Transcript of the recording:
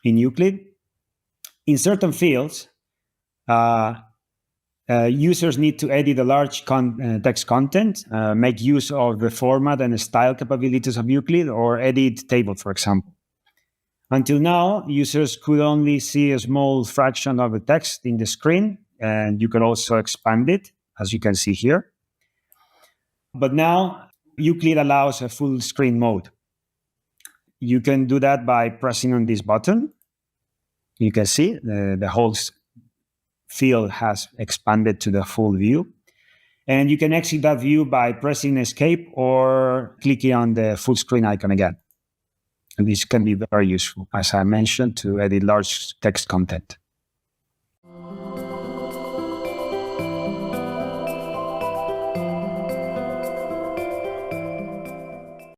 in Euclid. In certain fields, users need to edit a large text content, make use of the format and style capabilities of Euclid, or edit tables, for example. Until now, users could only see a small fraction of the text in the screen, and you can also expand it, as you can see here. But now, Euclid allows a full screen mode. You can do that by pressing on this button. You can see the whole field has expanded to the full view. And you can exit that view by pressing escape or clicking on the full screen icon again. And this can be very useful, as I mentioned, to edit large text content.